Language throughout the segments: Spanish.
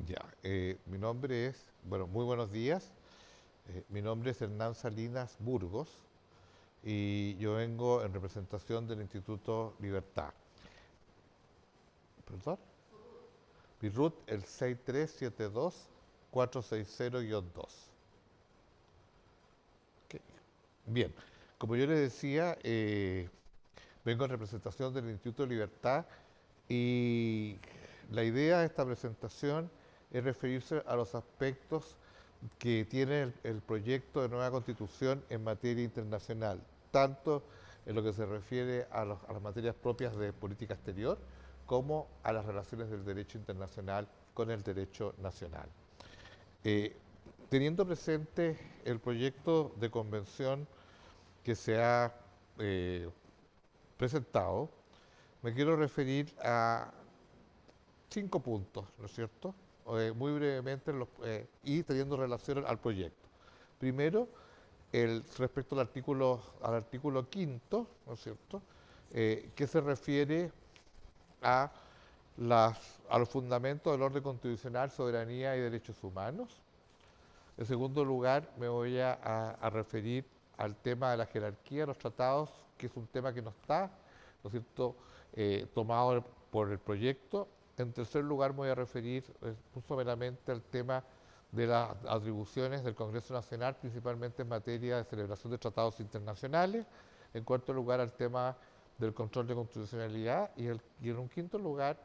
Ya, mi nombre es, bueno, muy buenos días. Mi nombre es Hernán Salinas Burgos y yo vengo en representación del Instituto Libertad. ¿Perdón? Mi RUT el 6372460-2. Ok. Bien, como yo les decía, vengo en representación del Instituto Libertad y la idea de esta presentación es referirse a los aspectos que tiene el proyecto de nueva constitución en materia internacional, tanto en lo que se refiere a las materias propias de política exterior, como a las relaciones del derecho internacional con el derecho nacional. Eh, Teniendo presente el proyecto de convención que se ha eh, presentado, me quiero referir a 5 puntos, ¿no es cierto? Muy brevemente y teniendo relación al proyecto. Primero, respecto al artículo quinto, ¿no es cierto? Que se refiere a, a los fundamentos del orden constitucional, soberanía y derechos humanos. En segundo lugar, me voy a referir al tema de la jerarquía de los tratados, que es un tema que no está, ¿no es cierto?, tomado por el proyecto. En tercer lugar, me voy a referir muy someramente al tema de las atribuciones del Congreso Nacional, principalmente en materia de celebración de tratados internacionales. En cuarto lugar, al tema del control de constitucionalidad y en un quinto lugar,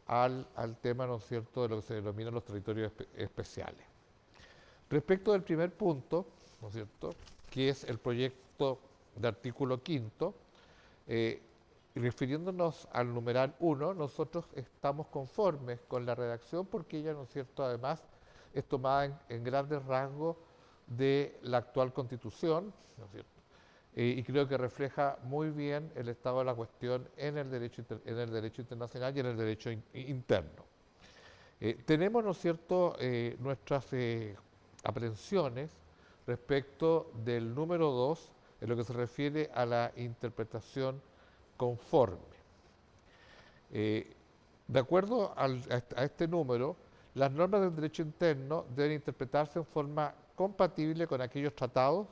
al tema, ¿no es cierto?, de lo que se denominan los territorios especiales. Respecto del primer punto, ¿no es cierto?, que es el proyecto de artículo quinto, eh, refiriéndonos al numeral 1, nosotros estamos conformes con la redacción porque ella, ¿no es cierto?, además es tomada en grandes rasgos de la actual Constitución, ¿no es cierto?, y creo que refleja muy bien el estado de la cuestión en el derecho internacional y en el derecho interno. Tenemos, ¿no es cierto?, nuestras aprehensiones respecto del número 2 en lo que se refiere a la interpretación conforme. Eh, de acuerdo a este número, las normas del derecho interno deben interpretarse en forma compatible con aquellos tratados,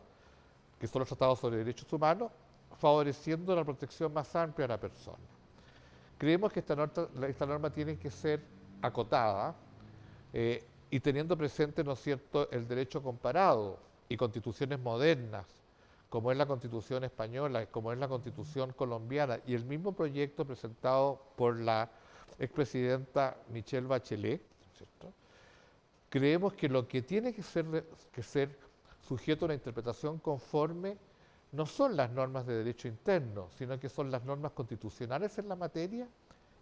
que son los tratados sobre derechos humanos, favoreciendo la protección más amplia de la persona. Creemos que esta norma tiene que ser acotada y teniendo presente, ¿no es cierto?, el derecho comparado y constituciones modernas, como es la Constitución española, como es la Constitución colombiana, y el mismo proyecto presentado por la expresidenta Michelle Bachelet, ¿cierto?, creemos que lo que tiene que ser sujeto a una interpretación conforme no son las normas de derecho interno, sino que son las normas constitucionales en la materia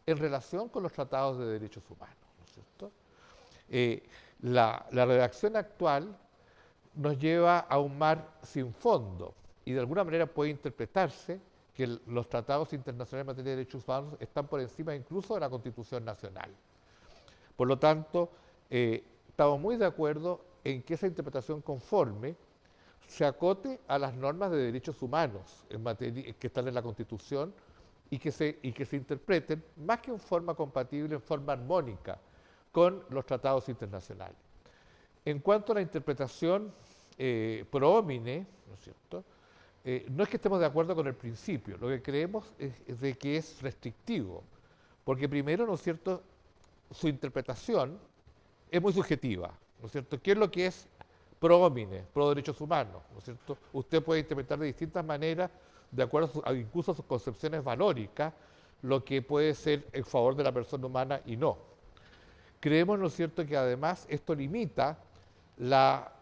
en relación con los tratados de derechos humanos, ¿no es cierto? La redacción actual nos lleva a un mar sin fondo y de alguna manera puede interpretarse que los tratados internacionales en materia de derechos humanos están por encima incluso de la Constitución Nacional. Por lo tanto, estamos muy de acuerdo en que esa interpretación conforme se acote a las normas de derechos humanos en materia, que están en la Constitución y que se interpreten más que en forma compatible, en forma armónica con los tratados internacionales. En cuanto a la interpretación pro homine, ¿no es cierto?, no es que estemos de acuerdo con el principio, lo que creemos es de que es restrictivo, porque primero, ¿no es cierto?, su interpretación es muy subjetiva, ¿no es cierto? ¿Qué es lo que es pro homine, pro derechos humanos? ¿No es cierto? Usted puede interpretar de distintas maneras, de acuerdo incluso a sus concepciones valóricas, lo que puede ser en favor de la persona humana y no. Creemos, ¿no es cierto?, que además esto limita la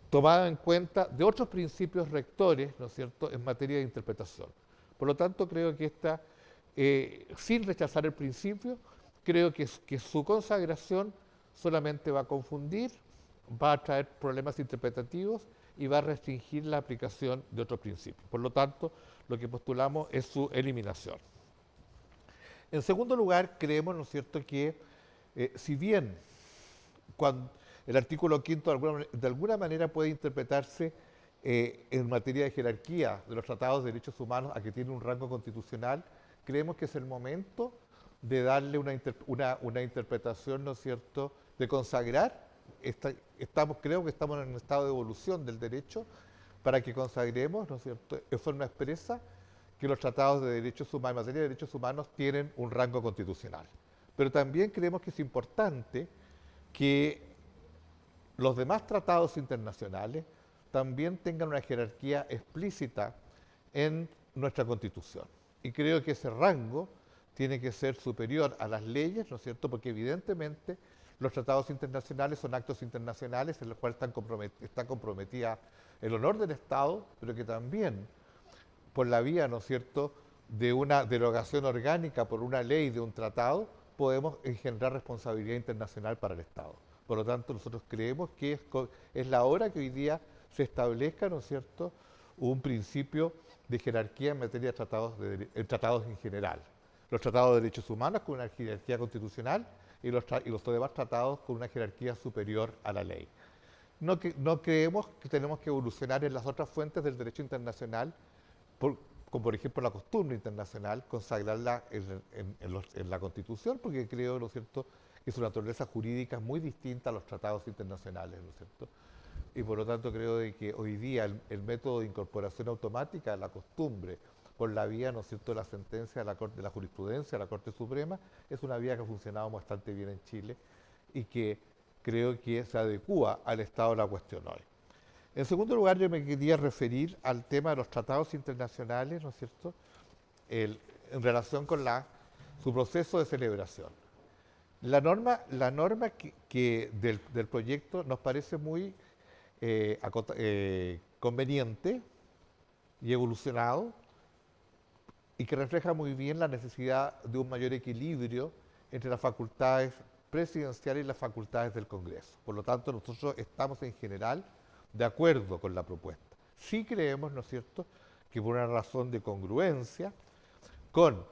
tomada en cuenta de otros principios rectores, ¿no es cierto?, en materia de interpretación. Por lo tanto, creo que sin rechazar el principio, creo que su consagración solamente va a confundir, va a traer problemas interpretativos y va a restringir la aplicación de otros principios. Por lo tanto, lo que postulamos es su eliminación. En segundo lugar, creemos, ¿no es cierto?, que si bien cuando el artículo quinto de alguna manera puede interpretarse en materia de jerarquía de los tratados de derechos humanos a que tiene un rango constitucional, creemos que es el momento de darle una interpretación, ¿no es cierto?, de consagrar, creo que estamos en un estado de evolución del derecho para que consagremos, ¿no es cierto?, de forma expresa que los tratados de derechos humanos, en materia de derechos humanos, tienen un rango constitucional. Pero también creemos que es importante que los demás tratados internacionales también tengan una jerarquía explícita en nuestra Constitución. Y creo que ese rango tiene que ser superior a las leyes, ¿no es cierto? Porque evidentemente los tratados internacionales son actos internacionales en los cuales está comprometida el honor del Estado, pero que también por la vía, ¿no es cierto?, de una derogación orgánica por una ley de un tratado, podemos engendrar responsabilidad internacional para el Estado. Por lo tanto, nosotros creemos que es la hora que hoy día se establezca, ¿no es cierto?, un principio de jerarquía en materia de tratados en general. Los tratados de derechos humanos con una jerarquía constitucional y los demás tratados con una jerarquía superior a la ley. No creemos que tenemos que evolucionar en las otras fuentes del derecho internacional, como por ejemplo la costumbre internacional, consagrarla en la Constitución, porque creo, ¿no es cierto?, que su naturaleza jurídica es muy distinta a los tratados internacionales, ¿no es cierto? Y por lo tanto creo de que hoy día el método de incorporación automática a la costumbre por la vía, ¿no es cierto?, de la sentencia de la jurisprudencia de la Corte Suprema es una vía que ha funcionado bastante bien en Chile y que creo que se adecúa al estado de la cuestión hoy. En segundo lugar, yo me quería referir al tema de los tratados internacionales, ¿no es cierto?, en relación con su proceso de celebración. La norma del proyecto nos parece muy conveniente y evolucionado y que refleja muy bien la necesidad de un mayor equilibrio entre las facultades presidenciales y las facultades del Congreso. Por lo tanto, nosotros estamos en general de acuerdo con la propuesta. Sí creemos, ¿no es cierto?, que por una razón de congruencia con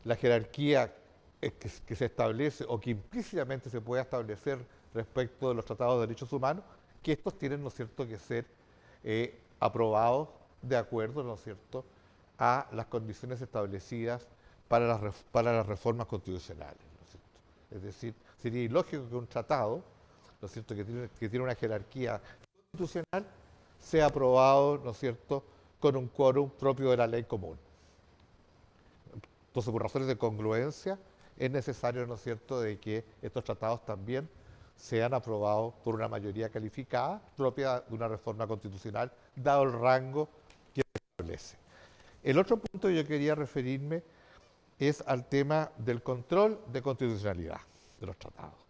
la jerarquía que se establece o que implícitamente se puede establecer respecto de los tratados de derechos humanos, que estos tienen, ¿no es cierto?, que ser aprobados de acuerdo, ¿no es cierto?, a las condiciones establecidas para las reformas constitucionales, ¿no es cierto? Es decir, sería ilógico que un tratado, ¿no es cierto?, que tiene una jerarquía constitucional, sea aprobado, ¿no es cierto?, con un quórum propio de la ley común. Entonces, por razones de congruencia, es necesario, ¿no es cierto?, de que estos tratados también sean aprobados por una mayoría calificada propia de una reforma constitucional, dado el rango que establece. El otro punto que yo quería referirme es al tema del control de constitucionalidad de los tratados.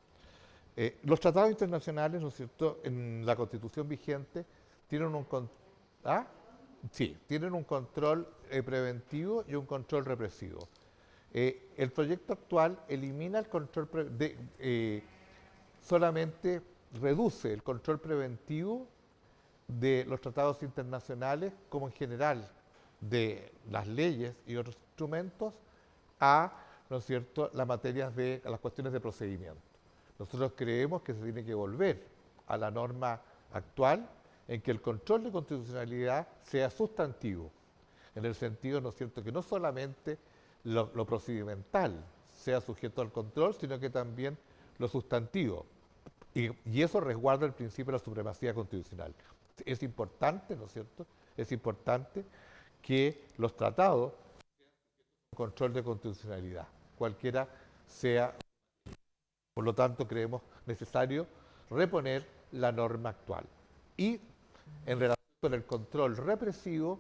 Los tratados internacionales, ¿no es cierto?, en la Constitución vigente tienen tienen un control preventivo y un control represivo. El proyecto actual elimina el control solamente reduce el control preventivo de los tratados internacionales, como en general de las leyes y otros instrumentos, a, ¿no es cierto?, las cuestiones de procedimiento. Nosotros creemos que se tiene que volver a la norma actual en que el control de constitucionalidad sea sustantivo, en el sentido, ¿no es cierto?, que no solamente lo procedimental sea sujeto al control, sino que también lo sustantivo. Y eso resguarda el principio de la supremacía constitucional. Es importante, ¿no es cierto?, es importante que los tratados tengan control de constitucionalidad, cualquiera sea. Por lo tanto, creemos necesario reponer la norma actual. Y en relación con el control represivo,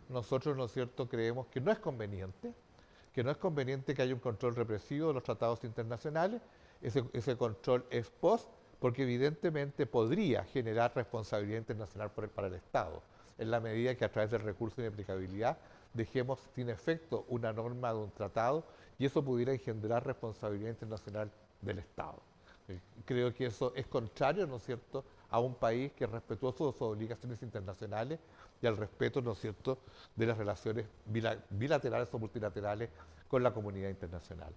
nosotros, ¿no es cierto?, creemos que no es conveniente que haya un control represivo de los tratados internacionales. Ese control es post, porque evidentemente podría generar responsabilidad internacional para el Estado, en la medida que a través del recurso de inaplicabilidad dejemos sin efecto una norma de un tratado y eso pudiera engendrar responsabilidad internacional del Estado. Creo que eso es contrario, ¿no es cierto?, a un país que es respetuoso de sus obligaciones internacionales y al respeto, ¿no es cierto?, de las relaciones bilaterales o multilaterales con la comunidad internacional.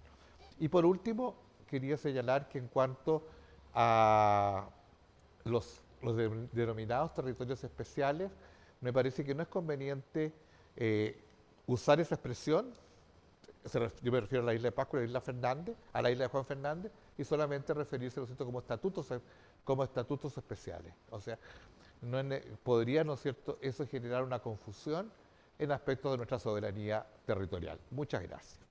Y por último, quería señalar que en cuanto a los denominados territorios especiales, me parece que no es conveniente usar esa expresión yo me refiero a la isla de Pascua, a la isla Fernández, a la isla de Juan Fernández, y solamente referirse, ¿no es cierto?, como estatutos especiales. O sea, podría, ¿no es cierto?, eso generar una confusión en aspectos de nuestra soberanía territorial. Muchas gracias.